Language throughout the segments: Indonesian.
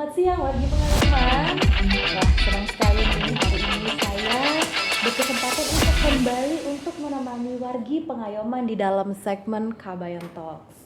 Selamat siang wargi pengalaman. Wah, senang sekali nih hari ini saya berkesempatan untuk kembali untuk menemani wargi pengayoman di dalam segmen Kabayan Talks.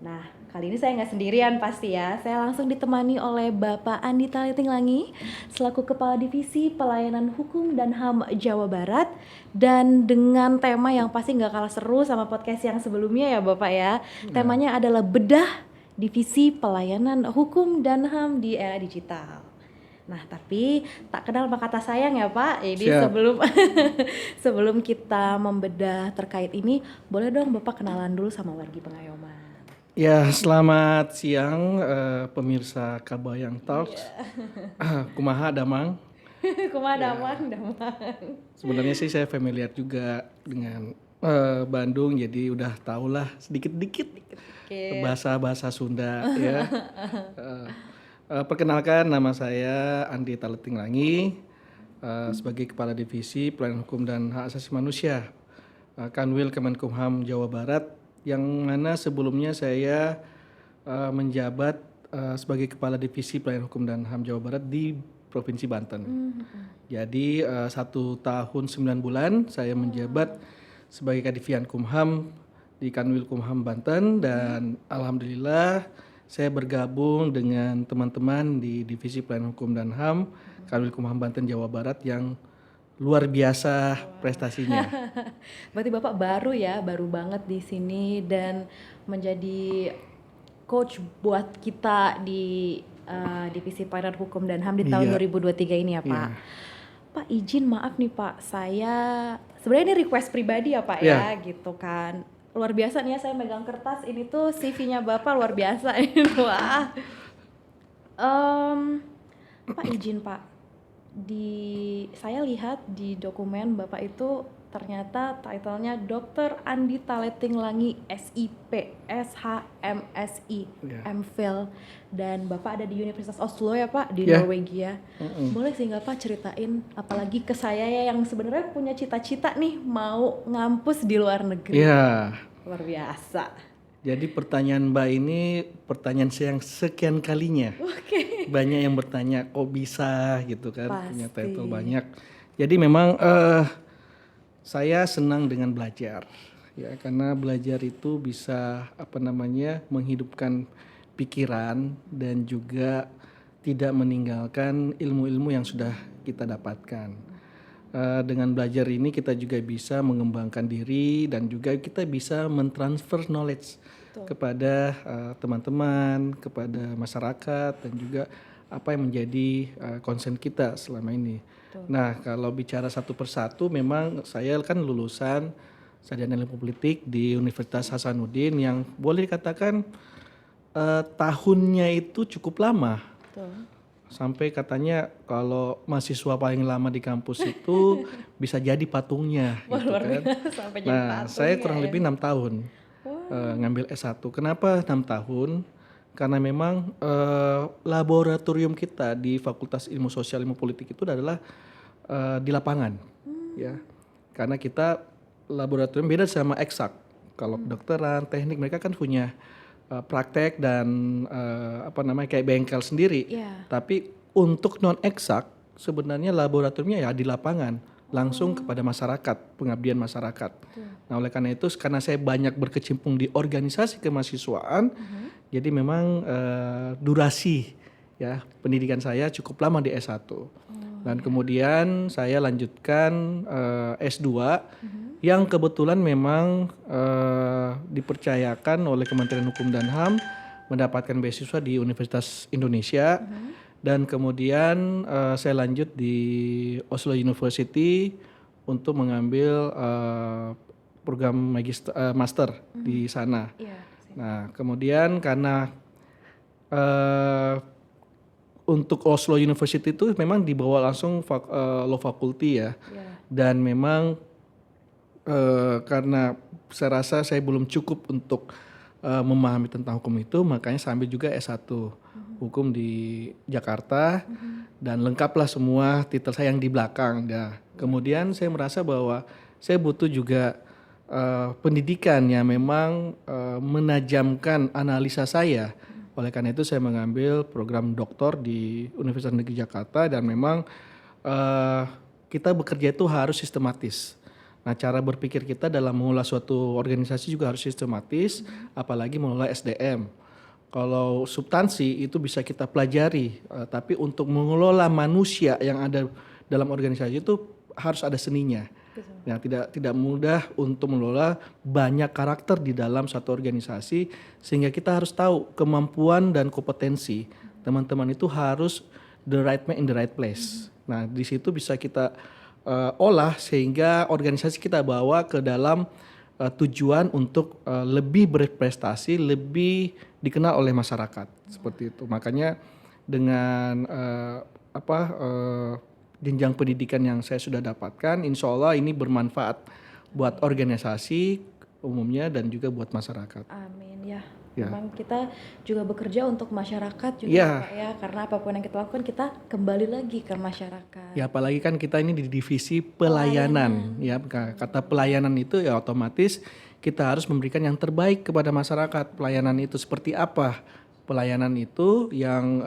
Nah, kali ini saya nggak sendirian pasti ya. Saya langsung ditemani oleh Bapak Andi Talitinglangi selaku Kepala Divisi Pelayanan Hukum dan HAM Jawa Barat, dan dengan tema yang pasti nggak kalah seru sama podcast yang sebelumnya ya Bapak ya. Temanya adalah bedah Divisi Pelayanan Hukum dan HAM di era digital. Nah, tapi tak kenal maka kata sayang ya Pak. Ini Siap. sebelum kita membedah terkait ini, boleh dong Bapak kenalan dulu sama wargi pengayoman. Ya, selamat siang pemirsa Kabayang Talks. Kumaha Damang. Kumaha damang. Sebenarnya sih saya familiar juga dengan Bandung, jadi udah tahulah sedikit-dikit bahasa-bahasa Sunda ya. Perkenalkan, nama saya Andi Talitinglangi sebagai Kepala Divisi Pelayanan Hukum dan Hak Asasi Manusia Kanwil Kemenkumham Jawa Barat, yang mana sebelumnya saya menjabat sebagai Kepala Divisi Pelayanan Hukum dan HAM Jawa Barat di Provinsi Banten. Jadi 1 tahun 9 bulan saya menjabat sebagai Kadivisian Kumham di Kanwil Kumham Banten, dan alhamdulillah saya bergabung dengan teman-teman di Divisi Pelayanan Hukum dan HAM Kanwil Kumham Banten Jawa Barat yang luar biasa prestasinya. Berarti Bapak baru banget di sini dan menjadi coach buat kita di Divisi Pelayanan Hukum dan HAM di tahun 2023 ini ya Pak. Pak, izin maaf nih Pak, saya sebenarnya ini request pribadi ya Pak ya, gitu kan. Luar biasa nih ya, saya megang kertas ini tuh CV-nya Bapak luar biasa ini. Wah. Pak, izin Pak, saya lihat di dokumen Bapak itu ternyata titlenya Dr. Andi Talitinglangi SIP, SHMSI, MPhil, dan Bapak ada di Universitas Oslo ya Pak, di Norwegia. Boleh sih nggak Pak ceritain, apalagi ke saya ya yang sebenarnya punya cita-cita nih mau ngampus di luar negeri. Luar biasa. Jadi pertanyaan Mbak ini pertanyaan saya yang sekian kalinya. Banyak yang bertanya kok bisa gitu kan. Pasti. Punya title banyak. Jadi memang saya senang dengan belajar ya, karena belajar itu bisa menghidupkan pikiran dan juga tidak meninggalkan ilmu-ilmu yang sudah kita dapatkan. Dengan belajar ini kita juga bisa mengembangkan diri dan juga kita bisa mentransfer knowledge kepada teman-teman, kepada masyarakat, dan juga apa yang menjadi concern kita selama ini. Nah, kalau bicara satu persatu, memang saya kan lulusan sarjana ilmu politik di Universitas Hasanuddin yang boleh dikatakan tahunnya itu cukup lama. Sampai katanya kalau mahasiswa paling lama di kampus itu bisa jadi patungnya gitu kan. Nah, saya kurang lebih 6 tahun ngambil S1. Kenapa 6 tahun? Karena memang laboratorium kita di Fakultas Ilmu Sosial Ilmu Politik itu adalah di lapangan ya. Karena kita laboratorium beda sama eksak. Kalau kedokteran, teknik, mereka kan punya praktek dan kayak bengkel sendiri. Tapi untuk non eksak sebenarnya laboratoriumnya ya di lapangan, langsung kepada masyarakat, pengabdian masyarakat. Nah, oleh karena itu karena saya banyak berkecimpung di organisasi kemahasiswaan, jadi memang durasi ya pendidikan saya cukup lama di S1. Dan kemudian saya lanjutkan S2 yang kebetulan memang dipercayakan oleh Kementerian Hukum dan HAM mendapatkan beasiswa di Universitas Indonesia. Dan kemudian saya lanjut di Oslo University untuk mengambil program master di sana. Nah, kemudian karena untuk Oslo University itu memang dibawa langsung law faculty ya. Dan memang karena saya rasa saya belum cukup untuk memahami tentang hukum itu, makanya saya ambil juga S1 hukum di Jakarta, dan lengkaplah semua titel saya yang di belakang. Nah, kemudian saya merasa bahwa saya butuh juga pendidikan yang memang menajamkan analisa saya Oleh karena itu saya mengambil program doktor di Universitas Negeri Jakarta dan memang kita bekerja itu harus sistematis. Nah, cara berpikir kita dalam mengelola suatu organisasi juga harus sistematis, apalagi mengelola SDM. Kalau substansi itu bisa kita pelajari, tapi untuk mengelola manusia yang ada dalam organisasi itu harus ada seninya. Nah, tidak mudah untuk mengelola banyak karakter di dalam satu organisasi, sehingga kita harus tahu kemampuan dan kompetensi teman-teman itu harus the right man in the right place. Nah, di situ bisa kita olah sehingga organisasi kita bawa ke dalam tujuan untuk lebih berprestasi, lebih dikenal oleh masyarakat seperti itu. Makanya dengan jenjang pendidikan yang saya sudah dapatkan, insya Allah ini bermanfaat buat organisasi umumnya dan juga buat masyarakat. Amin ya. Memang kita juga bekerja untuk masyarakat juga Pak ya, karena apapun yang kita lakukan kita kembali lagi ke masyarakat. Ya, apalagi kan kita ini di divisi pelayanan. Ya, kata pelayanan itu ya otomatis kita harus memberikan yang terbaik kepada masyarakat. Pelayanan itu seperti apa? Pelayanan itu yang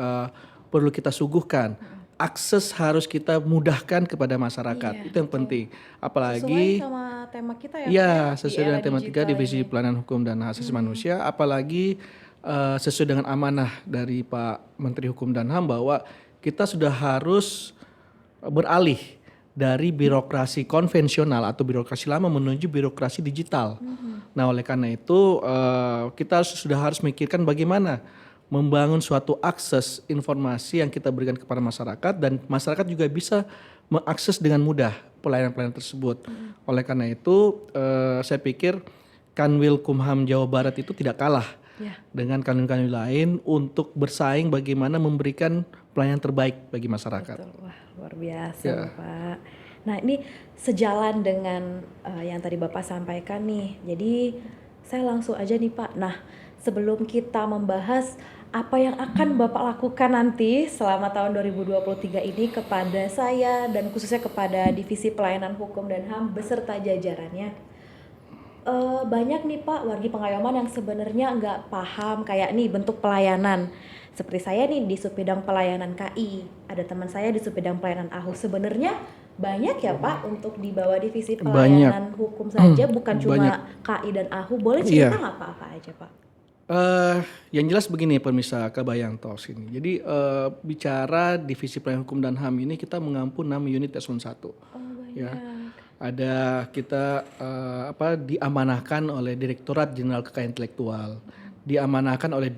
perlu kita suguhkan. Akses harus kita mudahkan kepada masyarakat, itu yang penting. Apalagi sesuai sama tema kita ya. Iya, sesuai dengan tema 3 divisi pelayanan hukum dan hak asasi manusia. Apalagi sesuai dengan amanah dari Pak Menteri Hukum dan HAM bahwa kita sudah harus beralih dari birokrasi konvensional atau birokrasi lama menuju birokrasi digital. Nah, oleh karena itu kita sudah harus memikirkan bagaimana membangun suatu akses informasi yang kita berikan kepada masyarakat dan masyarakat juga bisa mengakses dengan mudah pelayanan-pelayanan tersebut. Oleh karena itu saya pikir Kanwil Kumham Jawa Barat itu tidak kalah dengan kanwil-kanwil lain untuk bersaing bagaimana memberikan pelayanan terbaik bagi masyarakat. Betul. Wah, luar biasa Bapak. Nah, ini sejalan dengan yang tadi Bapak sampaikan nih. Jadi saya langsung aja nih Pak. Nah, sebelum kita membahas apa yang akan Bapak lakukan nanti selama tahun 2023 ini kepada saya dan khususnya kepada Divisi Pelayanan Hukum dan HAM beserta jajarannya. Banyak nih Pak wargi pengayoman yang sebenarnya nggak paham kayak nih bentuk pelayanan. Seperti saya nih di Subbidang Pelayanan KI, ada teman saya di Subbidang Pelayanan AHU. Sebenarnya banyak ya Pak untuk di bawah Divisi Pelayanan Hukum saja, bukan cuma KI dan AHU. Boleh cerita nggak Pak apa aja Pak? Yang jelas begini pemirsa Kabayang Talks ini. Jadi bicara Divisi Pelayanan Hukum dan HAM ini kita mengampu 6 unit eselon 1. Ya. Ada kita diamanahkan oleh Direktorat Jenderal Kekayaan Intelektual, diamanahkan oleh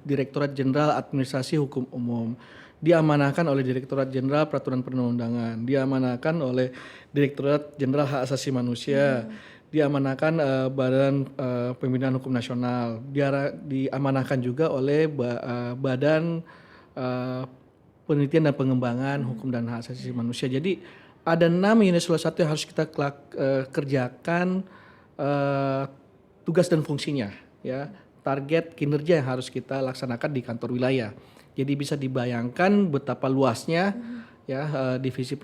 Direktorat Jenderal Administrasi Hukum Umum, diamanahkan oleh Direktorat Jenderal Peraturan Perundang-undangan, diamanahkan oleh Direktorat Jenderal Hak Asasi Manusia, diamanahkan Badan Pembinaan Hukum Nasional, diamanahkan juga oleh Badan Penelitian dan Pengembangan Hukum dan Hak Asasi Manusia. Jadi ada 6 unit eselon 1 yang harus kita kerjakan tugas dan fungsinya, ya. Target kinerja yang harus kita laksanakan di kantor wilayah. Jadi bisa dibayangkan betapa luasnya divisi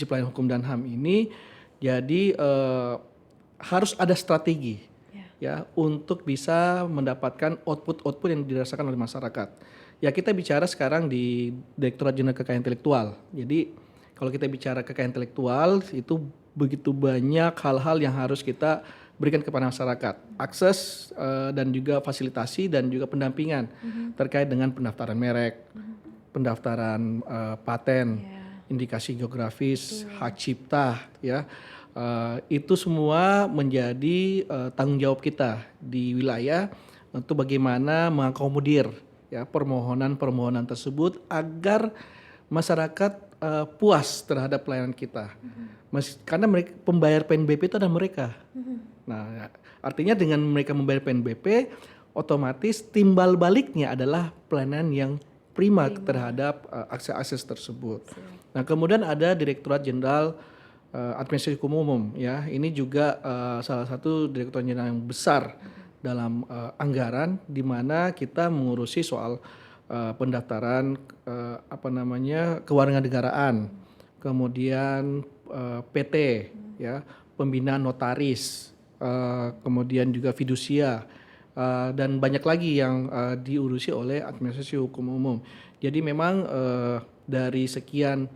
pelayanan hukum dan HAM ini. Jadi harus ada strategi ya untuk bisa mendapatkan output yang dirasakan oleh masyarakat. Ya, kita bicara sekarang di Direktorat Jenderal Kekayaan Intelektual. Jadi kalau kita bicara kekayaan intelektual itu begitu banyak hal-hal yang harus kita berikan kepada masyarakat. Akses dan juga fasilitasi dan juga pendampingan terkait dengan pendaftaran merek, pendaftaran paten, indikasi geografis, hak cipta, ya. Itu semua menjadi tanggung jawab kita di wilayah untuk bagaimana mengakomodir ya permohonan-permohonan tersebut agar masyarakat puas terhadap pelayanan kita. Karena mereka pembayar PNBP itu adalah mereka. Nah, artinya dengan mereka membayar PNBP, otomatis timbal baliknya adalah pelayanan yang prima terhadap akses tersebut. Nah, kemudian ada Direktorat Jenderal Administrasi Hukum Umum, ya. Ini juga salah satu Direktorat Jenderal yang besar dalam anggaran, di mana kita mengurusi soal pendaftaran kewarganegaraan, kemudian PT, ya, pembinaan notaris, kemudian juga fidusia, dan banyak lagi yang diurusi oleh administrasi hukum umum. Jadi memang dari sekian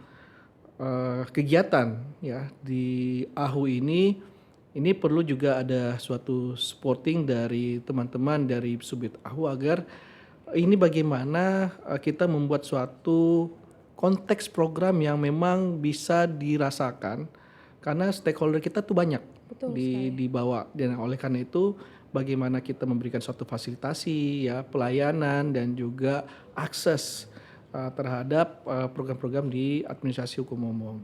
kegiatan ya di AHU ini perlu juga ada suatu supporting dari teman-teman dari Subdit AHU agar ini bagaimana kita membuat suatu konteks program yang memang bisa dirasakan karena stakeholder kita tuh banyak di bawah, dan oleh karena itu bagaimana kita memberikan suatu fasilitasi ya, pelayanan dan juga akses terhadap program-program di administrasi hukum umum.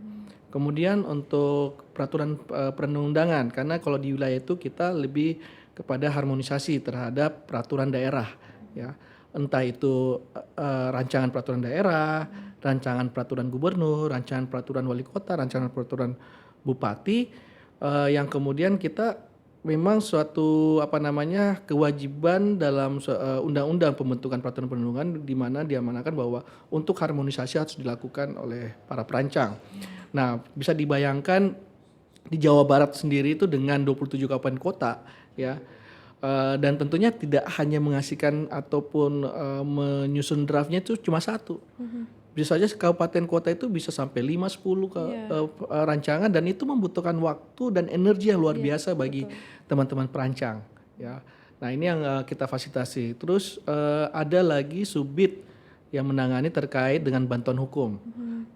Kemudian untuk peraturan perundang-undangan, karena kalau di wilayah itu kita lebih kepada harmonisasi terhadap peraturan daerah ya. Entah itu rancangan peraturan daerah, rancangan peraturan gubernur, rancangan peraturan wali kota, rancangan peraturan bupati, yang kemudian kita memang suatu kewajiban dalam undang-undang pembentukan peraturan perundang-undangan di mana diamanahkan bahwa untuk harmonisasi harus dilakukan oleh para perancang. Nah, bisa dibayangkan di Jawa Barat sendiri itu dengan 27 kabupaten kota ya. Dan tentunya tidak hanya mengasihkan ataupun menyusun draftnya itu cuma satu. Bisa saja kabupaten kota itu bisa sampai 5-10 rancangan, dan itu membutuhkan waktu dan energi yang luar biasa bagi teman-teman perancang ya. Nah, ini yang kita fasilitasi. Terus ada lagi Subdit yang menangani terkait dengan bantuan hukum.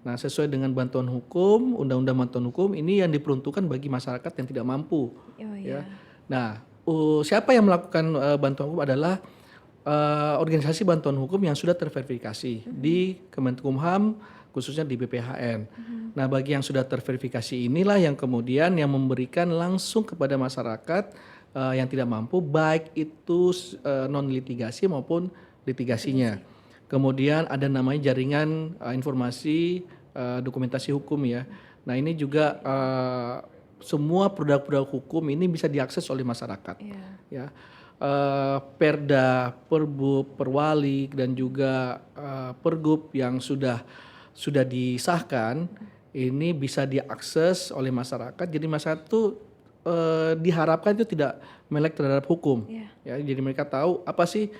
Nah, sesuai dengan bantuan hukum, undang-undang bantuan hukum ini yang diperuntukkan bagi masyarakat yang tidak mampu ya. Nah, siapa yang melakukan bantuan hukum adalah organisasi bantuan hukum yang sudah terverifikasi di Kemenkumham, khususnya di BPHN. Nah, bagi yang sudah terverifikasi inilah yang kemudian yang memberikan langsung kepada masyarakat yang tidak mampu, baik itu non litigasi maupun litigasinya. Kemudian ada namanya jaringan informasi dokumentasi hukum ya. Nah, ini juga semua produk-produk hukum ini bisa diakses oleh masyarakat ya. Perda, Perbub, Perwali dan juga Pergub yang sudah disahkan ini bisa diakses oleh masyarakat. Jadi masyarakat itu diharapkan itu tidak melek terhadap hukum ya. Jadi mereka tahu apa sih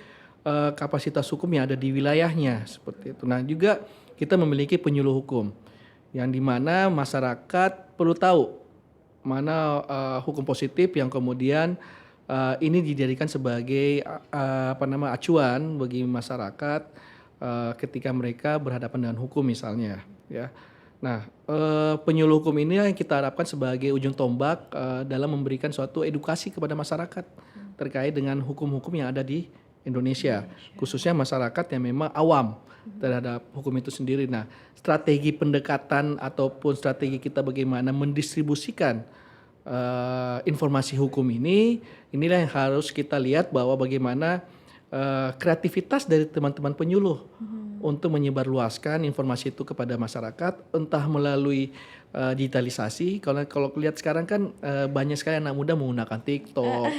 kapasitas hukum yang ada di wilayahnya seperti itu. Nah, juga kita memiliki penyuluh hukum yang dimana masyarakat perlu tahu mana hukum positif yang kemudian ini dijadikan sebagai acuan bagi masyarakat ketika mereka berhadapan dengan hukum misalnya ya. Nah, penyuluh hukum ini yang kita harapkan sebagai ujung tombak dalam memberikan suatu edukasi kepada masyarakat terkait dengan hukum-hukum yang ada di Indonesia, khususnya masyarakat yang memang awam terhadap hukum itu sendiri. Nah, strategi pendekatan ataupun strategi kita bagaimana mendistribusikan informasi hukum inilah yang harus kita lihat bahwa bagaimana kreativitas dari teman-teman penyuluh untuk menyebarluaskan informasi itu kepada masyarakat, entah melalui digitalisasi. Kalau lihat sekarang kan banyak sekali anak muda menggunakan TikTok,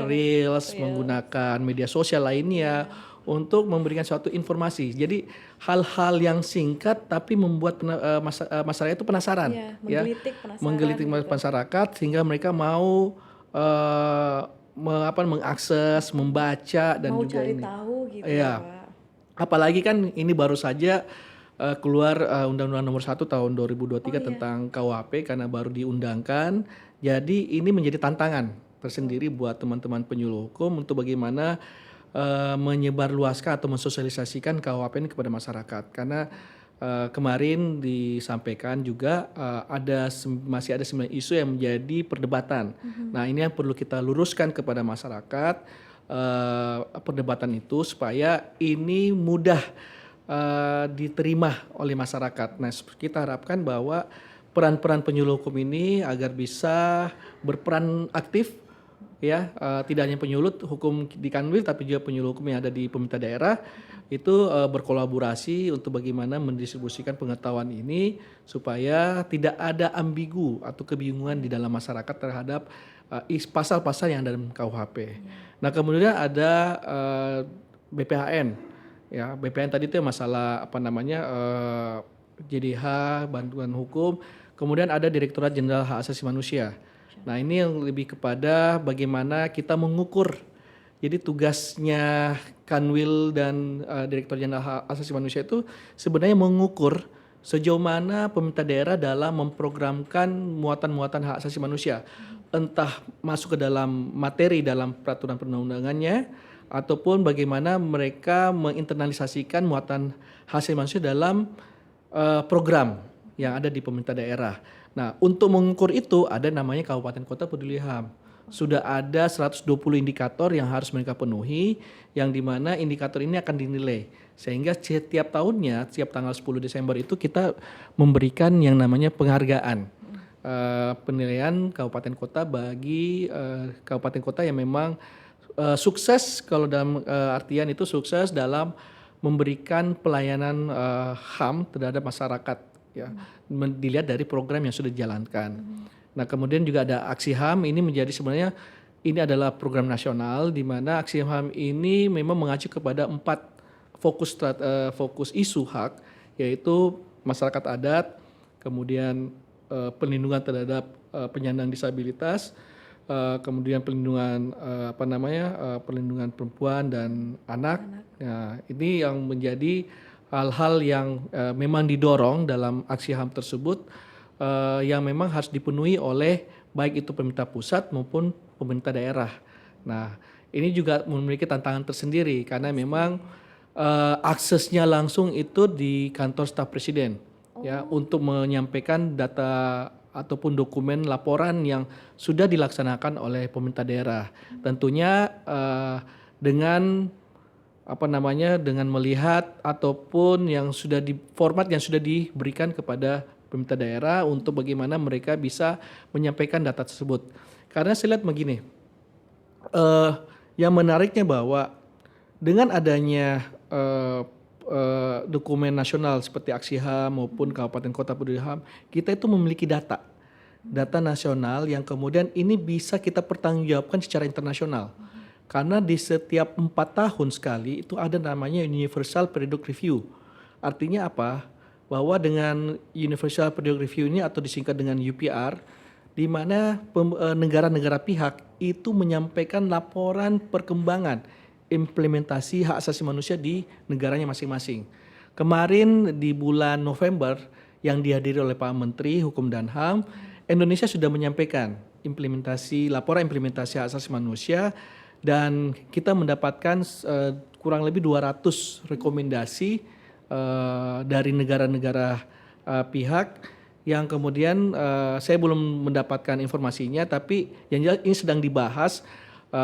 Reels, menggunakan media sosial lainnya untuk memberikan suatu informasi. Jadi hal-hal yang singkat tapi membuat masyarakat itu penasaran, menggelitik masyarakat sehingga mereka mau mengakses, membaca dan mau juga cari ini. tahu gitu ya, Pak. Apalagi kan ini baru saja keluar Undang-Undang Nomor 1 Tahun 2023 tentang KUHP karena baru diundangkan. Jadi ini menjadi tantangan tersendiri buat teman-teman penyuluh hukum untuk bagaimana menyebarluaskan atau mensosialisasikan KUHP ini kepada masyarakat. Karena kemarin disampaikan juga masih ada 9 isu yang menjadi perdebatan. Nah, ini yang perlu kita luruskan kepada masyarakat, perdebatan itu supaya ini mudah diterima oleh masyarakat. Nah, kita harapkan bahwa peran-peran penyuluh hukum ini agar bisa berperan aktif ya, tidak hanya penyuluh hukum di Kanwil tapi juga penyuluh hukum yang ada di pemerintah daerah itu berkolaborasi untuk bagaimana mendistribusikan pengetahuan ini supaya tidak ada ambigu atau kebingungan di dalam masyarakat terhadap pasal-pasal yang ada dalam KUHP. Nah, kemudian ada BPHN ya. BPHN tadi itu masalah JDH, bantuan hukum. Kemudian ada Direktorat Jenderal Hak Asasi Manusia. Nah, ini yang lebih kepada bagaimana kita mengukur Jadi tugasnya Kanwil dan Direktur Jenderal Hak Asasi Manusia itu sebenarnya mengukur sejauh mana pemerintah daerah dalam memprogramkan muatan-muatan hak asasi manusia, entah masuk ke dalam materi dalam peraturan perundang-undangannya, ataupun bagaimana mereka menginternalisasikan muatan hak asasi manusia dalam program yang ada di pemerintah daerah. Nah, untuk mengukur itu ada namanya Kabupaten Kota Peduli HAM. Sudah ada 120 indikator yang harus mereka penuhi, yang dimana indikator ini akan dinilai. Sehingga setiap tahunnya, setiap tanggal 10 Desember itu kita memberikan yang namanya penghargaan. Penilaian kabupaten kota bagi kabupaten kota yang memang sukses, kalau dalam artian itu sukses dalam memberikan pelayanan HAM terhadap masyarakat, ya. Dilihat dari program yang sudah dijalankan. Nah, kemudian juga ada aksi HAM, ini menjadi sebenarnya ini adalah program nasional di mana aksi HAM ini memang mengacu kepada 4 fokus isu hak, yaitu masyarakat adat, kemudian perlindungan terhadap penyandang disabilitas, kemudian perlindungan perlindungan perempuan dan anak. Nah, ini yang menjadi hal-hal yang memang didorong dalam aksi HAM tersebut, yang memang harus dipenuhi oleh baik itu pemerintah pusat maupun pemerintah daerah. Nah, ini juga memiliki tantangan tersendiri karena memang aksesnya langsung itu di kantor staf presiden, ya, untuk menyampaikan data ataupun dokumen laporan yang sudah dilaksanakan oleh pemerintah daerah. Tentunya dengan dengan melihat ataupun yang sudah di format yang sudah diberikan kepada pemerintah daerah untuk bagaimana mereka bisa menyampaikan data tersebut. Karena saya lihat begini, yang menariknya bahwa dengan adanya dokumen nasional seperti aksi HAM maupun Kabupaten Kota Peduli HAM, kita itu memiliki data nasional yang kemudian ini bisa kita pertanggungjawabkan secara internasional. Karena di setiap 4 tahun sekali itu ada namanya Universal Periodic Review. Artinya apa? Bahwa dengan Universal Periodic Review ini atau disingkat dengan UPR, di mana negara-negara pihak itu menyampaikan laporan perkembangan implementasi hak asasi manusia di negaranya masing-masing. Kemarin di bulan November yang dihadiri oleh Pak Menteri Hukum dan HAM, Indonesia sudah menyampaikan laporan implementasi hak asasi manusia, dan kita mendapatkan kurang lebih 200 rekomendasi dari negara-negara pihak yang kemudian saya belum mendapatkan informasinya, tapi yang jelas ini sedang dibahas,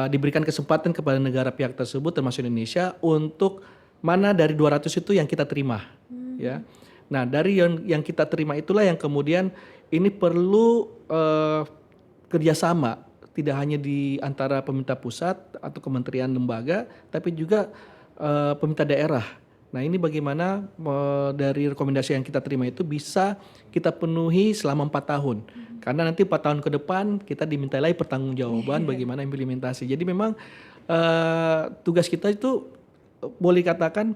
diberikan kesempatan kepada negara pihak tersebut termasuk Indonesia untuk mana dari 200 itu yang kita terima, ya. Nah, dari yang kita terima itulah yang kemudian ini perlu kerjasama, tidak hanya di antara pemerintah pusat atau kementerian lembaga, tapi juga pemerintah daerah. Nah, ini bagaimana dari rekomendasi yang kita terima itu bisa kita penuhi selama 4 tahun. Karena nanti 4 tahun ke depan kita diminta lagi pertanggungjawaban bagaimana implementasi. Jadi memang tugas kita itu boleh katakan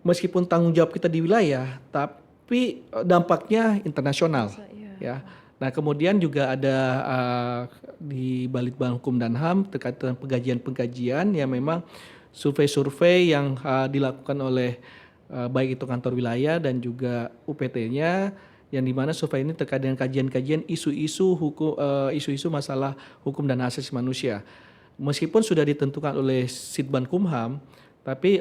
meskipun tanggung jawab kita di wilayah, tapi dampaknya internasional, ya. Nah, kemudian juga ada di Balitbang Hukum dan HAM terkait dengan pengkajian-pengkajian yang memang survei-survei yang dilakukan oleh baik itu kantor wilayah dan juga UPT-nya, yang dimana survei ini terkait dengan kajian-kajian isu-isu masalah hukum dan hak asasi manusia. Meskipun sudah ditentukan oleh Sitbankumham, tapi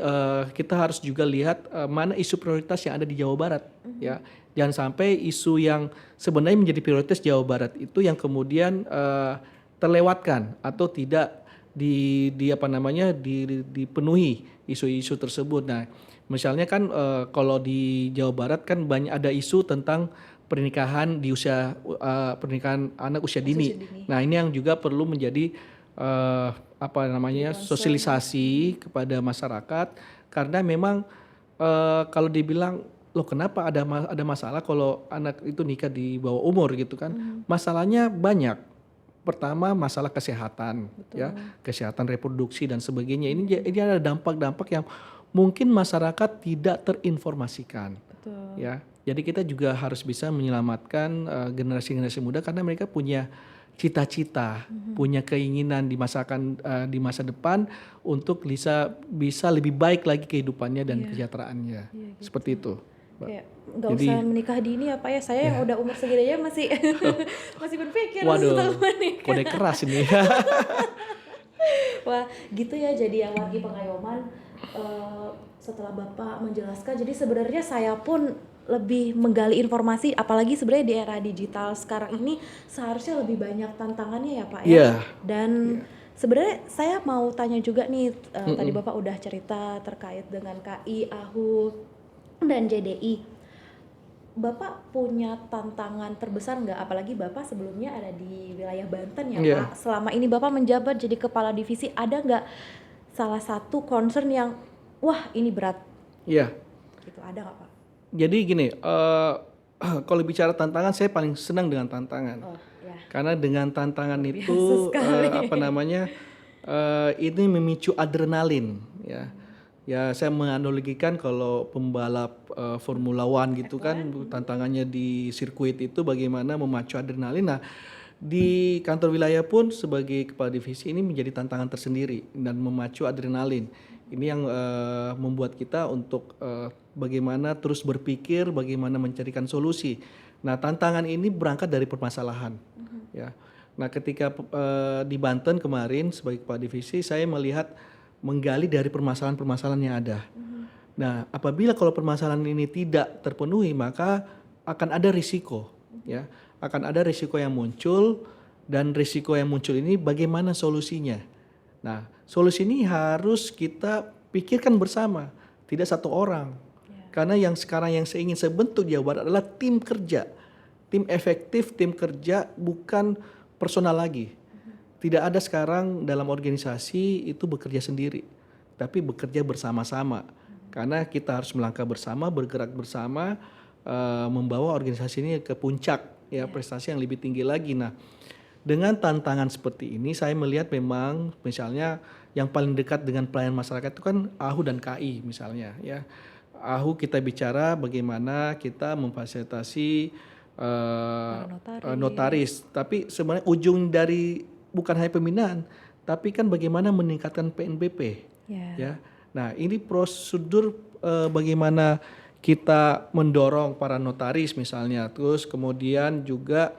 kita harus juga lihat mana isu prioritas yang ada di Jawa Barat, ya. Jangan sampai isu yang sebenarnya menjadi prioritas Jawa Barat itu yang kemudian terlewatkan atau tidak dipenuhi isu-isu tersebut. Nah, misalnya kan kalau di Jawa Barat kan banyak ada isu tentang pernikahan pernikahan anak usia dini. Nah, ini yang juga perlu menjadi sosialisasi kepada masyarakat, karena memang kalau dibilang loh kenapa ada masalah kalau anak itu nikah di bawah umur gitu kan. Masalahnya banyak. Pertama masalah kesehatan, ya, kesehatan reproduksi dan sebagainya. Ini ada dampak-dampak yang mungkin masyarakat tidak terinformasikan. Ya. Jadi kita juga harus bisa menyelamatkan generasi-generasi muda karena mereka punya cita-cita, punya keinginan di masa depan untuk bisa lebih baik lagi kehidupannya dan kesejahteraannya. Gitu. Seperti itu. Kayak nggak usah menikah dini ya Pak ya. Saya yang udah umur segini aja masih masih berpikir Waduh, menikah. kode keras ini. Wah, gitu ya. Jadi yang Wargi Pengayoman setelah Bapak menjelaskan, jadi sebenarnya saya pun lebih menggali informasi, apalagi sebenarnya di era digital sekarang ini seharusnya lebih banyak tantangannya ya Pak ya. Iya. Dan sebenarnya saya mau tanya juga nih, tadi Bapak udah cerita terkait dengan KI, AHU, dan JDI. Bapak punya tantangan terbesar nggak? Apalagi Bapak sebelumnya ada di wilayah Banten ya Pak. Selama ini Bapak menjabat jadi kepala divisi, ada nggak salah satu concern yang wah ini berat? Iya. Gitu, ada nggak Pak? Jadi gini, kalau bicara tantangan, saya paling senang dengan tantangan. Karena dengan tantangan itu ini memicu adrenalin, ya. Ya, saya menganalogikan kalau pembalap Formula One gitu kan, tantangannya di sirkuit itu bagaimana memacu adrenalin. Nah, di kantor wilayah pun sebagai kepala divisi ini menjadi tantangan tersendiri dan memacu adrenalin. Ini yang membuat kita untuk bagaimana terus berpikir, bagaimana mencarikan solusi. Nah, tantangan ini berangkat dari permasalahan. Ya. Nah, ketika di Banten kemarin sebagai kepala divisi, saya melihat menggali dari permasalahan-permasalahan yang ada. Nah, apabila kalau permasalahan ini tidak terpenuhi, maka akan ada risiko. Ya, akan ada risiko yang muncul, dan risiko yang muncul ini bagaimana solusinya. Nah, solusi ini harus kita pikirkan bersama, tidak satu orang. Karena yang sekarang yang saya ingin saya bentuk di Jawa Barat adalah tim kerja, tim efektif, tim kerja, bukan personal lagi. Tidak ada sekarang dalam organisasi itu bekerja sendiri, tapi bekerja bersama-sama. Karena kita harus melangkah bersama, bergerak bersama, membawa organisasi ini ke puncak, ya prestasi yang lebih tinggi lagi. Nah, dengan tantangan seperti ini, saya melihat memang misalnya yang paling dekat dengan pelayanan masyarakat itu kan AHU dan KI misalnya, ya. AHU kita bicara bagaimana kita memfasilitasi notaris, tapi sebenarnya ujung dari bukan hanya pembinaan, tapi kan bagaimana meningkatkan PNBP, ya. Nah, ini prosedur bagaimana kita mendorong para notaris misalnya, terus kemudian juga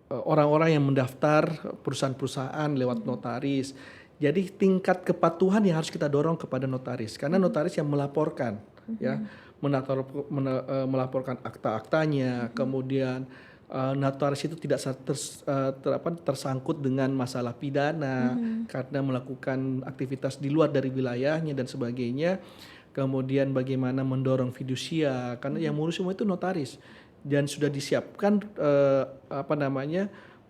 orang-orang yang mendaftar perusahaan-perusahaan lewat notaris. Jadi tingkat kepatuhan yang harus kita dorong kepada notaris, karena notaris yang melaporkan, ya, melaporkan akta-aktanya, kemudian notaris itu tidak tersangkut dengan masalah pidana karena melakukan aktivitas di luar dari wilayahnya dan sebagainya. Kemudian bagaimana mendorong fidusia, karena yang ngurus semua itu notaris, dan sudah disiapkan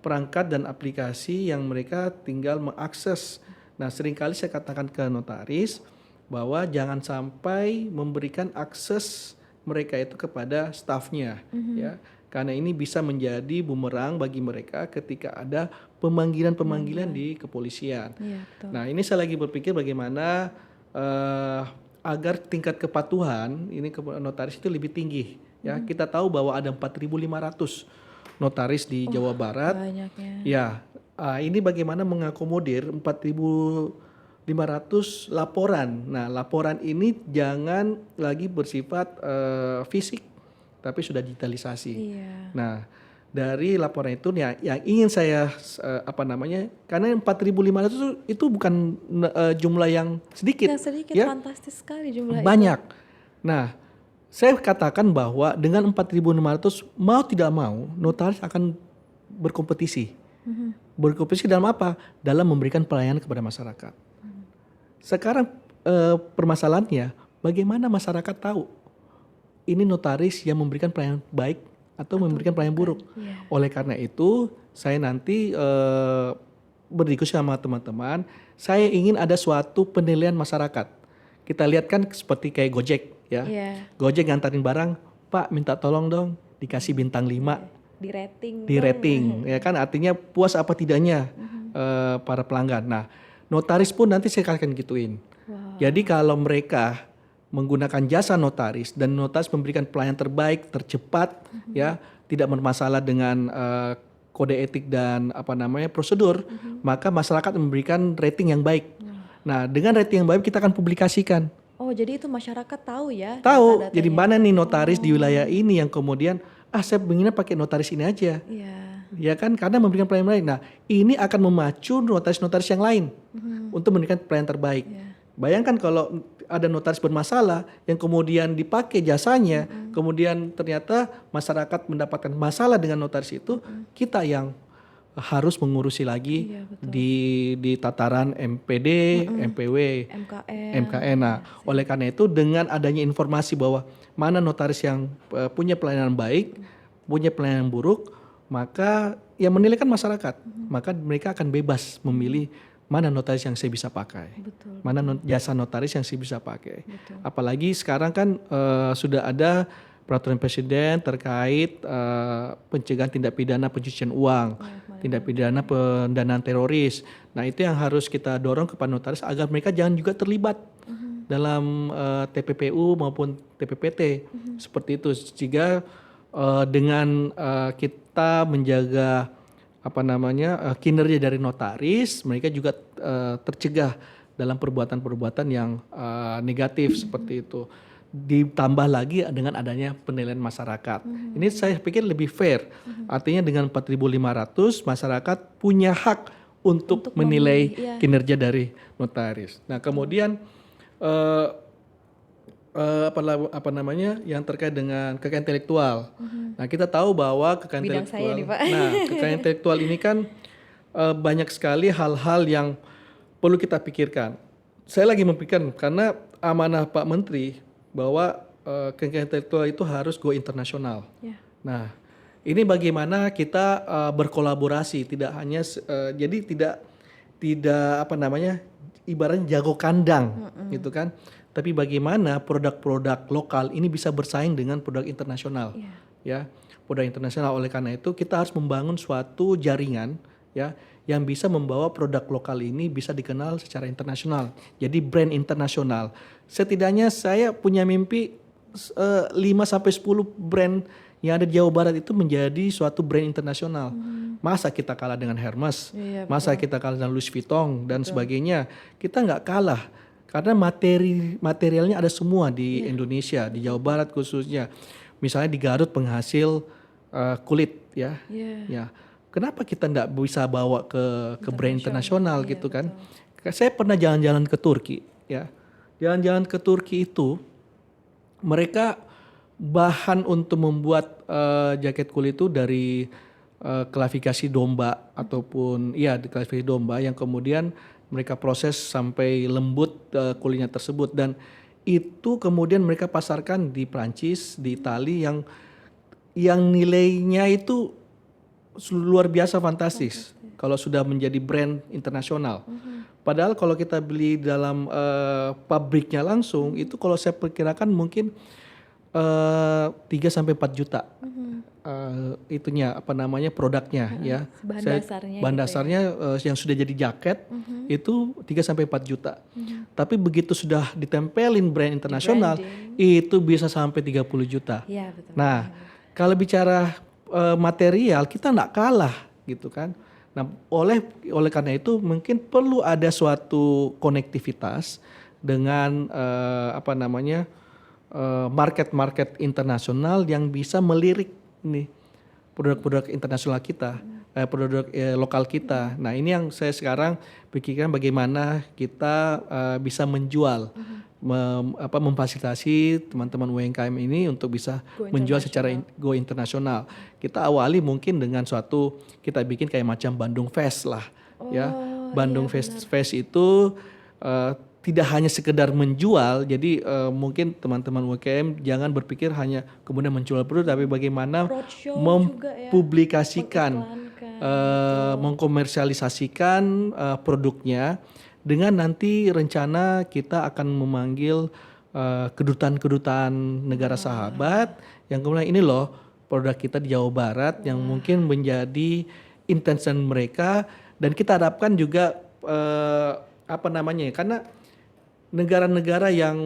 perangkat dan aplikasi yang mereka tinggal mengakses. Nah, seringkali saya katakan ke notaris bahwa jangan sampai memberikan akses mereka itu kepada stafnya, ya, karena ini bisa menjadi bumerang bagi mereka ketika ada pemanggilan di kepolisian. Nah, ini saya lagi berpikir bagaimana agar tingkat kepatuhan ini notaris itu lebih tinggi. Ya, kita tahu bahwa ada 4.500 notaris di Jawa Barat. Banyaknya. Ya, ini bagaimana mengakomodir 4.500 laporan. Nah, laporan ini jangan lagi bersifat fisik, tapi sudah digitalisasi. Nah, dari laporan itu yang ingin saya karena 4.500 itu bukan jumlah yang sedikit. Yang sedikit, ya, fantastis sekali jumlah banyak. itu. Nah, saya katakan bahwa dengan 4.500 mau tidak mau notaris akan berkompetisi. Berkompetisi dalam apa? Dalam memberikan pelayanan kepada masyarakat. Sekarang permasalahannya bagaimana masyarakat tahu ini notaris yang memberikan pelayanan baik atau memberikan pelayanan buruk. Oleh karena itu, saya nanti berdiskusi sama teman-teman, saya ingin ada suatu penilaian masyarakat. Kita lihat kan seperti kayak Gojek, ya. Gojek ngantarin barang, Pak minta tolong dong dikasih bintang 5. Di rating, ya kan, artinya puas apa tidaknya para pelanggan. Nah, notaris pun nanti saya akan gituin. Jadi kalau mereka menggunakan jasa notaris dan notaris memberikan pelayanan terbaik, tercepat, ya, tidak bermasalah dengan kode etik dan prosedur, maka masyarakat memberikan rating yang baik. Nah, dengan rating yang baik kita akan publikasikan. Oh, jadi itu masyarakat tahu ya? Tahu, jadi mana nih notaris di wilayah ini yang kemudian saya pengennya pakai notaris ini aja. Iya. Ya kan, karena memberikan pelayanan baik. Nah, ini akan memacu notaris-notaris yang lain untuk memberikan pelayanan terbaik. Bayangkan kalau ada notaris bermasalah yang kemudian dipakai jasanya, kemudian ternyata masyarakat mendapatkan masalah dengan notaris itu, kita yang harus mengurusi lagi di tataran MPD, MPW, MKN. Nah, oleh karena itu dengan adanya informasi bahwa mana notaris yang punya pelayanan baik, punya pelayanan buruk, maka yang menilai kan masyarakat. Maka mereka akan bebas memilih mana notaris yang saya bisa pakai, mana jasa notaris yang saya bisa pakai. Apalagi sekarang kan sudah ada peraturan presiden terkait pencegahan tindak pidana pencucian uang, tindak pidana pendanaan teroris. Nah, itu yang harus kita dorong kepada notaris agar mereka jangan juga terlibat dalam TPPU maupun TPPT seperti itu. Sehingga dengan kita menjaga kinerja dari notaris, mereka juga tercegah dalam perbuatan-perbuatan yang negatif seperti itu. Ditambah lagi dengan adanya penilaian masyarakat. Ini saya pikir lebih fair. Artinya dengan 4.500 masyarakat punya hak untuk menilai kinerja dari notaris. Nah, kemudian yang terkait dengan kekayaan intelektual. Nah, kita tahu bahwa kekayaan intelektual. Nah, kekayaan intelektual ini kan banyak sekali hal-hal yang perlu kita pikirkan. Saya lagi memikirkan karena amanah Pak Menteri bahwa kekayaan intelektual itu harus go internasional. Nah, ini bagaimana kita berkolaborasi, tidak hanya jadi tidak ibaratnya jago kandang gitu kan. Tapi bagaimana produk-produk lokal ini bisa bersaing dengan produk internasional, ya, produk internasional. Oleh karena itu kita harus membangun suatu jaringan, ya, yang bisa membawa produk lokal ini bisa dikenal secara internasional. Jadi brand internasional. Setidaknya saya punya mimpi 5-10 brand yang ada di Jawa Barat itu menjadi suatu brand internasional. Masa kita kalah dengan Hermes, masa kita kalah dengan Louis Vuitton dan sebagainya. Kita nggak kalah. Karena materialnya ada semua di Indonesia, di Jawa Barat khususnya. Misalnya di Garut penghasil kulit, ya. Kenapa kita nggak bisa bawa ke brand internasional gitu kan? Saya pernah jalan-jalan ke Turki, ya. Jalan-jalan ke Turki itu mereka bahan untuk membuat jaket kulit itu dari klasifikasi domba ataupun klasifikasi domba yang kemudian mereka proses sampai lembut kulitnya tersebut, dan itu kemudian mereka pasarkan di Prancis, di Italia yang nilainya itu luar biasa fantastis kalau sudah menjadi brand internasional. Padahal kalau kita beli dalam pabriknya langsung itu kalau saya perkirakan mungkin 3-4 juta. Produknya ya. Bahan dasarnya yang sudah jadi jaket itu 3-4 juta. Tapi begitu sudah ditempelin brand internasional itu bisa sampai 30 juta. Ya, betul. Nah, kalau bicara material kita nggak kalah gitu kan. Nah, oleh karena itu mungkin perlu ada suatu konektivitas dengan market internasional yang bisa melirik nih produk-produk internasional kita, produk lokal kita. Nah, ini yang saya sekarang pikirkan bagaimana kita bisa menjual, memfasilitasi teman-teman UMKM ini untuk bisa menjual secara go internasional. Kita awali mungkin dengan kita bikin kayak macam Bandung Fest lah, Bandung Fest itu tidak hanya sekedar menjual, jadi mungkin teman-teman UMKM jangan berpikir hanya kemudian menjual produk, tapi bagaimana mempublikasikan, mengkomersialisasikan produknya, dengan nanti rencana kita akan memanggil kedutaan-kedutaan negara sahabat yang kemudian ini loh produk kita di Jawa Barat yang mungkin menjadi intention mereka, dan kita harapkan juga karena negara-negara yang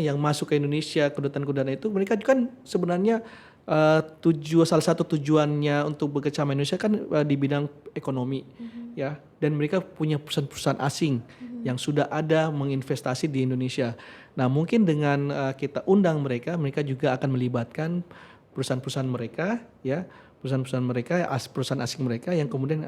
yang masuk ke Indonesia, kedutaan-kedutaan itu mereka kan sebenarnya salah satu tujuannya untuk bekerja sama Indonesia kan di bidang ekonomi, ya. Dan mereka punya perusahaan-perusahaan asing yang sudah ada menginvestasi di Indonesia. Nah, mungkin dengan kita undang mereka juga akan melibatkan perusahaan-perusahaan mereka, ya, perusahaan asing mereka yang kemudian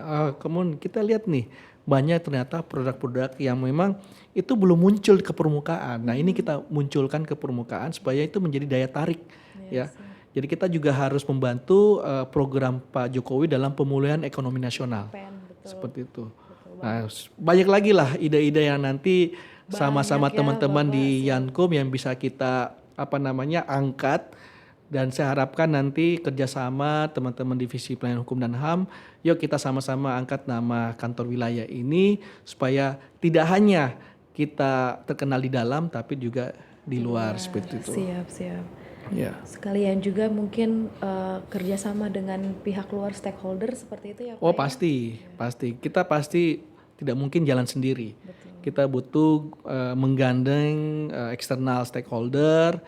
kita lihat nih banyak ternyata produk-produk yang memang itu belum muncul ke permukaan. Nah, ini kita munculkan ke permukaan supaya itu menjadi daya tarik, ya. Jadi kita juga harus membantu program Pak Jokowi dalam pemulihan ekonomi nasional. Seperti itu. Nah, banyak lagi lah ide-ide yang nanti sama-sama teman-teman di Yankom yang bisa kita angkat, dan saya harapkan nanti kerjasama teman-teman divisi pelayanan hukum dan HAM, yuk kita sama-sama angkat nama kantor wilayah ini supaya tidak hanya kita terkenal di dalam tapi juga di luar seperti itu. Siap. Ya. Sekalian juga mungkin kerjasama dengan pihak luar stakeholder seperti itu ya Pak? Oh pasti. Kita pasti tidak mungkin jalan sendiri. Betul. Kita butuh menggandeng eksternal stakeholder,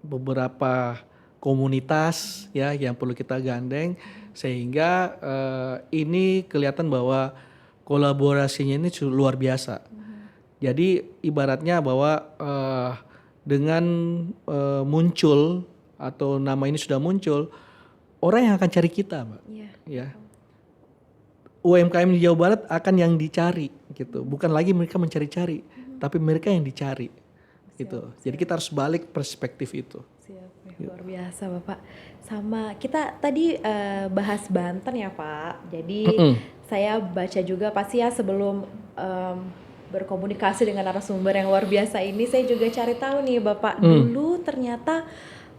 beberapa komunitas ya yang perlu kita gandeng sehingga ini kelihatan bahwa kolaborasinya ini luar biasa. Jadi ibaratnya bahwa dengan muncul atau nama ini sudah muncul, orang yang akan cari kita, Mbak. Ya. UMKM di Jawa Barat akan yang dicari gitu. Bukan lagi mereka mencari-cari, tapi mereka yang dicari. Gitu. Jadi kita harus balik perspektif itu. Siap. Luar biasa, Bapak. Sama kita tadi bahas Banten ya, Pak. Jadi saya baca juga pasti ya sebelum berkomunikasi dengan narasumber yang luar biasa ini, saya juga cari tahu nih Bapak, dulu ternyata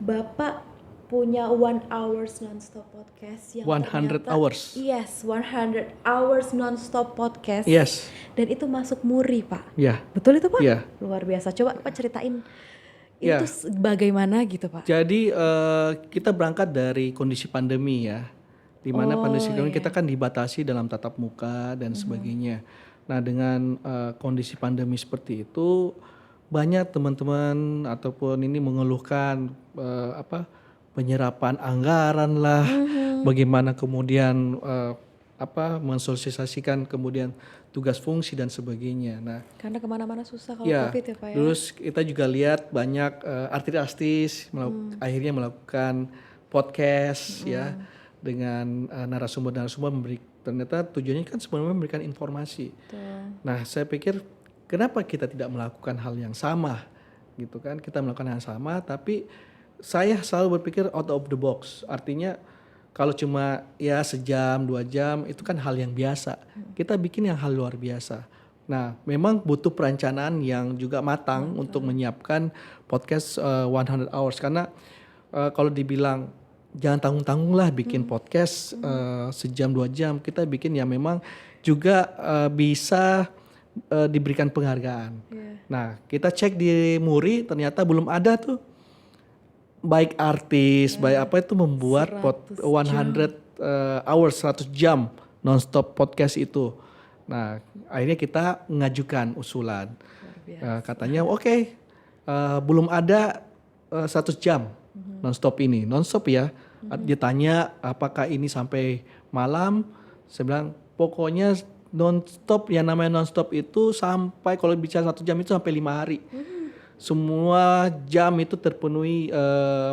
Bapak punya 1 hours non-stop podcast yang 100 hours. Yes, 100 hours non-stop podcast. Yes. Dan itu masuk MURI, Pak. Ya. Betul itu, Pak? Ya. Luar biasa. Coba Pak ceritain itu bagaimana gitu, Pak. Jadi kita berangkat dari kondisi pandemi ya. Di mana pandemi kita kan dibatasi dalam tatap muka dan sebagainya. Nah, dengan kondisi pandemi seperti itu, banyak teman-teman ataupun ini mengeluhkan penyerapan anggaran lah, bagaimana kemudian mensosialisasikan kemudian tugas fungsi dan sebagainya. Nah, karena kemana-mana susah kalau COVID ya Pak ya. Terus kita juga lihat banyak artis-artis akhirnya melakukan podcast ya dengan narasumber ternyata tujuannya kan sebenarnya memberikan informasi. Betul. Nah, saya pikir kenapa kita tidak melakukan hal yang sama gitu kan? Kita melakukan hal yang sama, tapi saya selalu berpikir out of the box. Artinya kalau cuma ya sejam, 2 jam itu kan hal yang biasa. Kita bikin yang hal luar biasa. Nah, memang butuh perencanaan yang juga matang untuk menyiapkan podcast 100 hours. Karena kalau dibilang jangan tanggung-tanggung lah bikin podcast sejam 2 jam. Kita bikin yang memang juga bisa diberikan penghargaan. Nah, kita cek di MURI ternyata belum ada tuh baik artis, baik apa itu membuat 100 hours, 100 jam non-stop podcast itu. Nah, akhirnya kita mengajukan usulan. Katanya oke, belum ada 100 jam non-stop ini. Non-stop ya. Dia tanya apakah ini sampai malam. Saya bilang pokoknya non-stop, yang namanya non-stop itu sampai kalau bicara 1 jam itu sampai 5 hari. Semua jam itu terpenuhi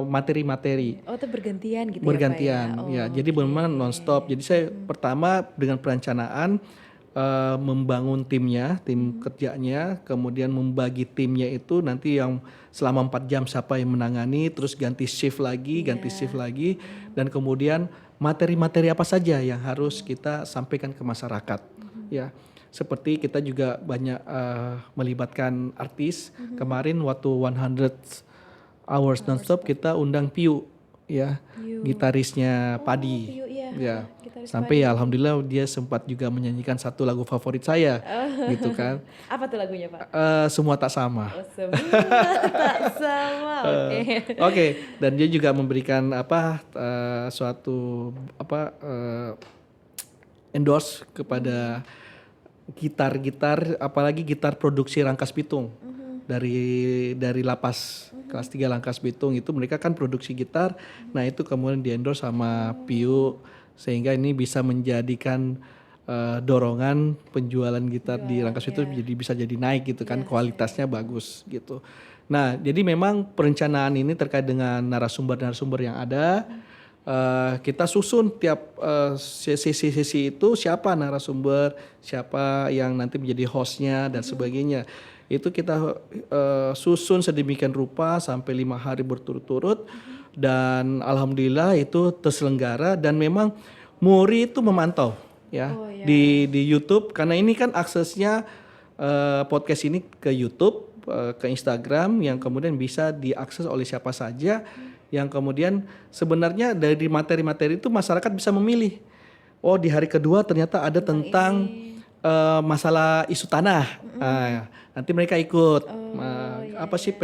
materi-materi. Oh, itu bergantian gitu bergantian, ya Pak ya? Jadi benar-benar non-stop. Jadi saya pertama dengan perencanaan membangun timnya, tim kerjanya, kemudian membagi timnya itu nanti yang selama 4 jam siapa yang menangani, terus ganti shift lagi, dan kemudian materi-materi apa saja yang harus kita sampaikan ke masyarakat, ya. Seperti kita juga banyak melibatkan artis. Kemarin waktu 100 hours non-stop kita undang Piu, ya, gitarisnya Padi. Piu, ya. Sampai ya alhamdulillah dia sempat juga menyanyikan satu lagu favorit saya, gitu kan. Apa tuh lagunya Pak? Semua Tak Sama. Semua Tak Sama. Oke. Dan dia juga memberikan suatu endorse kepada gitar-gitar, apalagi gitar produksi Rangkas Bitung. dari lapas kelas 3 Langkas Bitung itu mereka kan produksi gitar. Nah itu kemudian di-endorse sama Piu sehingga ini bisa menjadikan dorongan penjualan gitar di Langkas Bitung jadi bisa jadi naik gitu kan, kualitasnya bagus gitu. Nah jadi memang perencanaan ini terkait dengan narasumber-narasumber yang ada. Kita susun tiap sesi-sesi itu siapa narasumber, siapa yang nanti menjadi hostnya dan sebagainya. Itu kita susun sedemikian rupa sampai 5 hari berturut-turut dan alhamdulillah itu terselenggara dan memang Muri itu memantau ya di YouTube karena ini kan aksesnya podcast ini ke YouTube, ke Instagram yang kemudian bisa diakses oleh siapa saja. Yang kemudian sebenarnya dari materi-materi itu masyarakat bisa memilih. Oh di hari kedua ternyata ada tentang masalah isu tanah. Nanti mereka ikut. Apa sih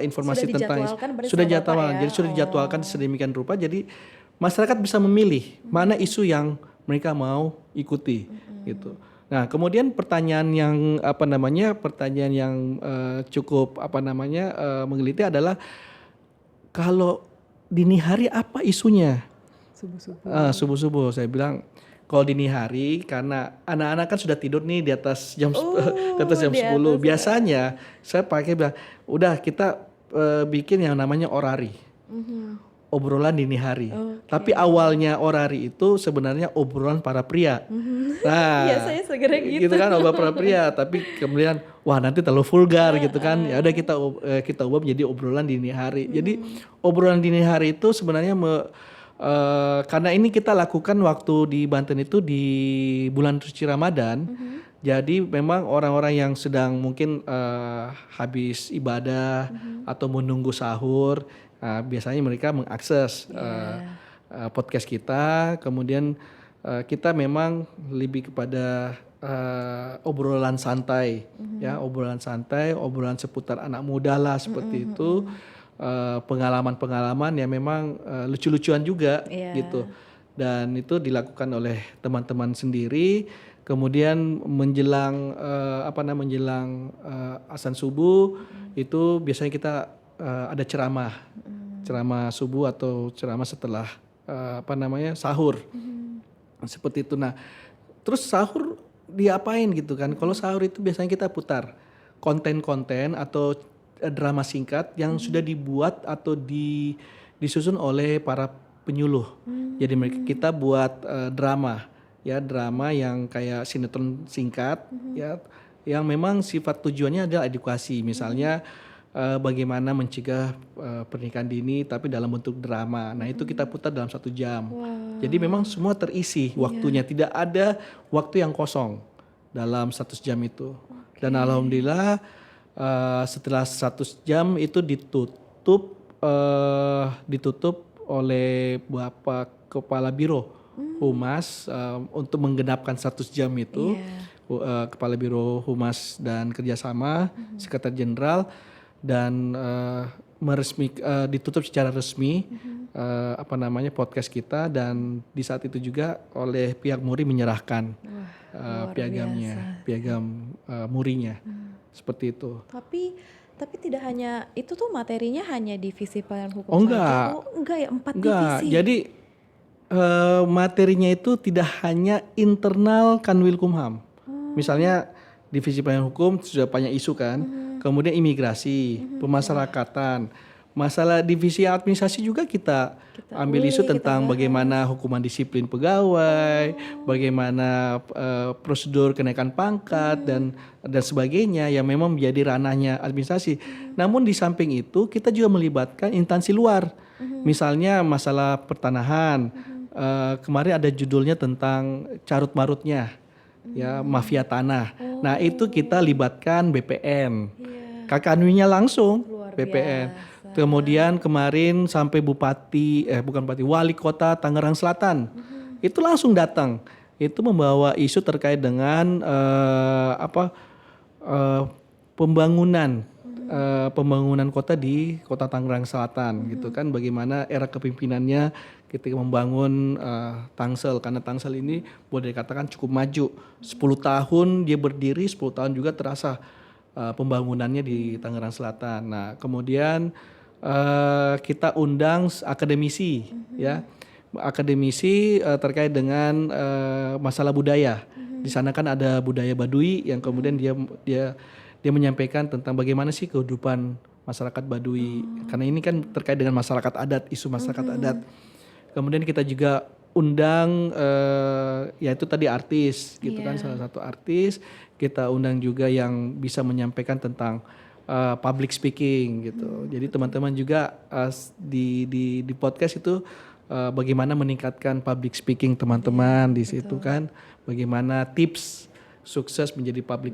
informasi tentang sudah jadwal. Jadi sudah dijadwalkan sedemikian rupa. Jadi masyarakat bisa memilih mana isu yang mereka mau ikuti. Gitu. Nah kemudian pertanyaan yang cukup menggelitik adalah kalau dini hari apa isunya? Subuh-subuh. Saya bilang kalau dini hari karena anak-anak kan sudah tidur nih di atas jam 10. Biasanya saya bilang udah kita bikin yang namanya orari. Obrolan dini hari. Tapi awalnya orari itu sebenarnya obrolan para pria. Nah, saya segera gitu kan obrolan para pria, tapi kemudian wah nanti terlalu vulgar gitu kan. Ya udah kita ubah menjadi obrolan dini hari. Jadi obrolan dini hari itu sebenarnya karena ini kita lakukan waktu di Banten itu di bulan suci Ramadan. Jadi memang orang-orang yang sedang mungkin habis ibadah atau menunggu sahur, biasanya mereka mengakses podcast kita. Kemudian kita memang lebih kepada obrolan santai, ya obrolan santai, obrolan seputar anak muda lah seperti itu. Pengalaman-pengalaman yang memang lucu-lucuan juga gitu. Dan itu dilakukan oleh teman-teman sendiri. Kemudian menjelang azan subuh itu biasanya kita ada ceramah subuh atau ceramah setelah sahur. Seperti itu. Nah, terus sahur diapain gitu kan? Kalau sahur itu biasanya kita putar konten-konten atau drama singkat yang sudah dibuat atau disusun oleh para penyuluh. Jadi kita buat drama yang kayak sinetron singkat ya yang memang sifat tujuannya adalah edukasi. Misalnya bagaimana mencegah pernikahan dini tapi dalam bentuk drama. Nah, itu kita putar dalam 1 jam. Jadi memang semua terisi waktunya, tidak ada waktu yang kosong dalam 100 jam itu. Dan alhamdulillah setelah 100 jam itu ditutup oleh Bapak Kepala Biro Humas untuk menggenapkan 100 jam itu. Kepala Biro Humas dan Kerjasama, Sekretaris Jenderal dan ditutup secara resmi podcast kita dan di saat itu juga oleh pihak Muri menyerahkan piagam Murinya. Seperti itu. Tapi tidak hanya itu tuh materinya hanya divisi pelayanan hukum saja. Enggak ya, 4 divisi. Jadi materinya itu tidak hanya internal Kanwilkumham. Misalnya divisi pelayanan hukum sudah banyak isu kan. Kemudian imigrasi, pemasyarakatan. Masalah divisi administrasi juga kita ambil isu tentang bagaimana hukuman disiplin pegawai, bagaimana prosedur kenaikan pangkat dan sebagainya yang memang menjadi ranahnya administrasi. Namun di samping itu kita juga melibatkan instansi luar. Misalnya masalah pertanahan. Kemarin ada judulnya tentang carut marutnya, ya mafia tanah. Nah itu kita libatkan BPN, Kakanwinya langsung BPN. Kemudian kemarin sampai wali kota Tangerang Selatan itu langsung datang, itu membawa isu terkait dengan pembangunan kota di kota Tangerang Selatan gitu kan, bagaimana era kepemimpinannya ketika membangun Tangsel, karena Tangsel ini boleh dikatakan cukup maju. 10 tahun dia berdiri, 10 tahun juga terasa pembangunannya di Tangerang Selatan. Nah, kemudian kita undang akademisi, ya, akademisi terkait dengan masalah budaya. Di sana kan ada budaya Baduy yang kemudian dia menyampaikan tentang bagaimana sih kehidupan masyarakat Baduy. Karena ini kan terkait dengan masyarakat adat, isu masyarakat adat. Kemudian kita juga undang yaitu tadi artis gitu kan, salah satu artis. Kita undang juga yang bisa menyampaikan tentang public speaking gitu. Jadi teman-teman juga di podcast itu bagaimana meningkatkan public speaking teman-teman di situ kan, bagaimana tips sukses menjadi public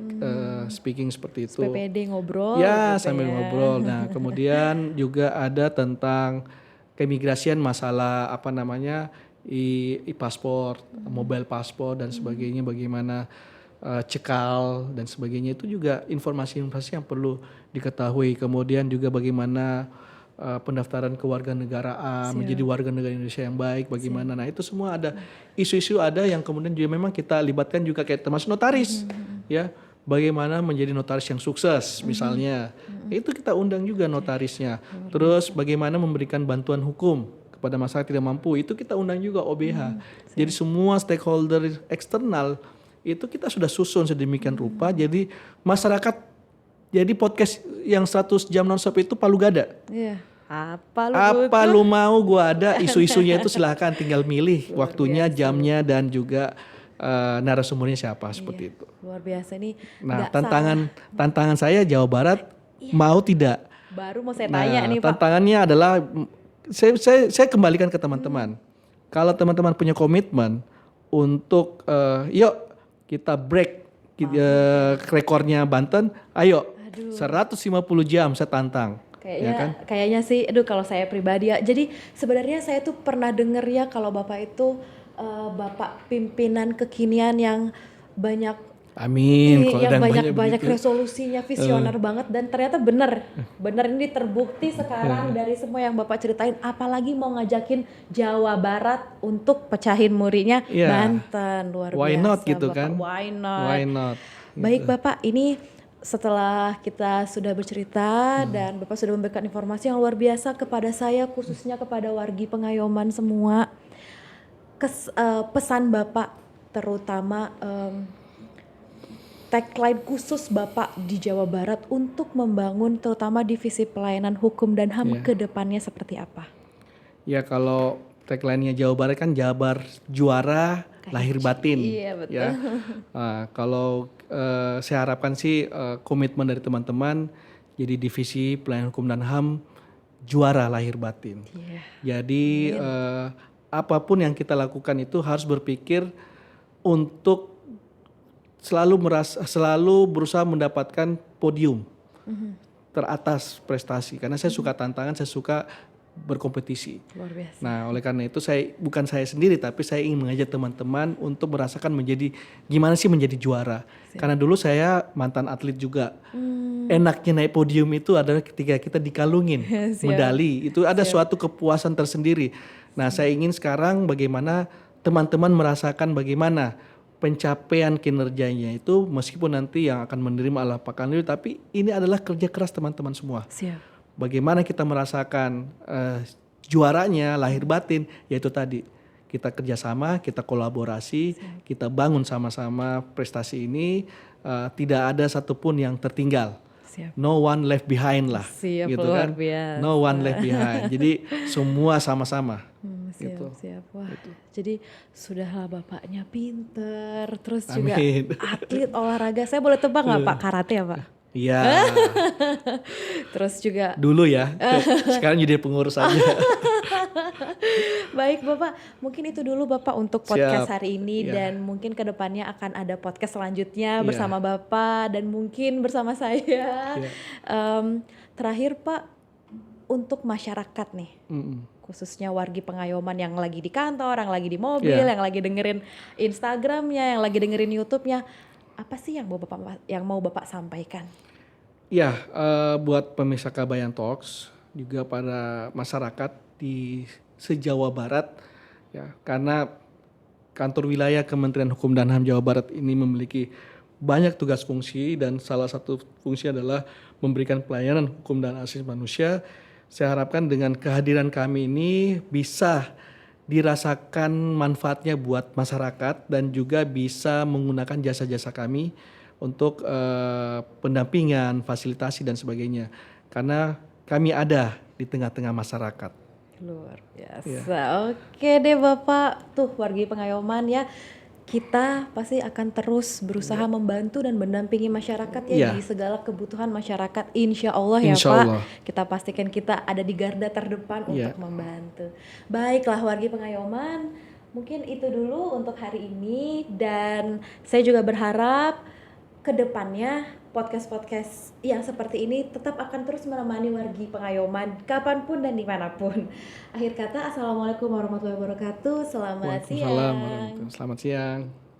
speaking seperti itu. PPD ngobrol. Ya, gitu sambil ya. ngobrol. Nah, kemudian juga ada tentang keimigrasian, masalah apa namanya paspor, mobile paspor dan sebagainya, bagaimana cekal dan sebagainya, itu juga informasi-informasi yang perlu diketahui. Kemudian juga bagaimana pendaftaran kewarganegaraan, menjadi warga negara Indonesia yang baik, bagaimana. Nah, itu semua ada isu-isu ada yang kemudian juga memang kita libatkan juga kayak termasuk notaris, ya. Bagaimana menjadi notaris yang sukses misalnya. Itu kita undang juga notarisnya. Terus bagaimana memberikan bantuan hukum kepada masyarakat tidak mampu, itu kita undang juga OBH. Jadi semua stakeholder eksternal itu kita sudah susun sedemikian rupa. Jadi masyarakat, jadi podcast yang 100 jam nonstop itu palu gada. Iya. Apa lu mau, gua ada isu-isunya itu, silahkan tinggal milih waktunya, jamnya, dan juga narasumbernya siapa, seperti itu. Luar biasa nih. Nah, tantangan saya Jawa Barat mau tidak. Baru mau saya tanya nih Pak. Tantangannya adalah saya kembalikan ke teman-teman. Kalau teman-teman punya komitmen untuk yuk kita break rekornya Banten, ayo 150 jam saya tantang. Kayaknya, ya kan? Kayaknya sih, kalau saya pribadi ya. Jadi sebenarnya saya tuh pernah denger ya kalau Bapak itu Bapak pimpinan kekinian yang banyak, amin, yang banyak resolusinya, visioner banget, dan ternyata bener ini terbukti sekarang dari semua yang Bapak ceritain. Apalagi mau ngajakin Jawa Barat untuk pecahin murinya Banten, luar biasa. Why not gitu Bapak. kan? Why not? Why not? Baik Bapak, ini setelah kita sudah bercerita dan Bapak sudah memberikan informasi yang luar biasa kepada saya, khususnya kepada wargi Pengayoman semua, pesan Bapak terutama tagline khusus Bapak di Jawa Barat untuk membangun terutama divisi pelayanan hukum dan HAM ke depannya seperti apa? Ya, kalau tagline-nya Jawa Barat kan Jabar juara lahir batin. Iya, betul. Ya. Kalau saya harapkan sih komitmen dari teman-teman jadi divisi pelayanan hukum dan HAM juara lahir batin. Jadi apapun yang kita lakukan itu harus berpikir untuk selalu berusaha mendapatkan podium teratas prestasi. Karena saya suka tantangan, saya suka berkompetisi. Luar biasa. Nah, oleh karena itu bukan saya sendiri, tapi saya ingin mengajak teman-teman untuk merasakan gimana sih menjadi juara. Karena dulu saya mantan atlet juga. Enaknya naik podium itu adalah ketika kita dikalungin medali. Itu ada suatu kepuasan tersendiri. Nah, saya ingin sekarang bagaimana teman-teman merasakan bagaimana pencapaian kinerjanya itu, meskipun nanti yang akan menerima adalah Pak Kanwil, tapi ini adalah kerja keras teman-teman semua. Bagaimana kita merasakan juaranya lahir batin, yaitu tadi kita kerjasama, kita kolaborasi, kita bangun sama-sama prestasi ini, tidak ada satupun yang tertinggal. No one left behind lah, gitu kan? No one left behind. Jadi semua sama-sama. Siap. Wah, jadi sudahlah bapaknya pinter, terus juga atlet olahraga. Saya boleh tebak nggak Pak, karate ya Pak? Iya. Terus juga dulu ya, sekarang jadi pengurus aja. Baik Bapak, mungkin itu dulu Bapak untuk podcast hari ini, dan mungkin kedepannya akan ada podcast selanjutnya bersama Bapak dan mungkin bersama saya. Terakhir Pak, untuk masyarakat nih, khususnya wargi Pengayoman yang lagi di kantor, yang lagi di mobil, yang lagi dengerin Instagramnya, yang lagi dengerin YouTube-nya, apa sih yang mau Bapak sampaikan? Ya, buat pemirsa Kabayan Talks, juga pada masyarakat di se-Jawa Barat, ya, karena kantor wilayah Kementerian Hukum dan HAM Jawa Barat ini memiliki banyak tugas fungsi dan salah satu fungsi adalah memberikan pelayanan hukum dan asasi manusia. Saya harapkan dengan kehadiran kami ini bisa dirasakan manfaatnya buat masyarakat dan juga bisa menggunakan jasa-jasa kami untuk pendampingan, fasilitasi dan sebagainya. Karena kami ada di tengah-tengah masyarakat. Luar biasa. Oke deh Bapak, tuh wargi pengayoman ya. Kita pasti akan terus berusaha membantu dan mendampingi masyarakat ya di segala kebutuhan masyarakat. Insya Allah ya Insya Pak. Allah. Kita pastikan kita ada di garda terdepan untuk membantu. Baiklah wargi pengayoman, mungkin itu dulu untuk hari ini. Dan saya juga berharap kedepannya podcast-podcast yang seperti ini tetap akan terus menemani wargi pengayoman kapanpun dan dimanapun. Akhir kata, Assalamualaikum warahmatullahi wabarakatuh. Selamat siang. Selamat siang.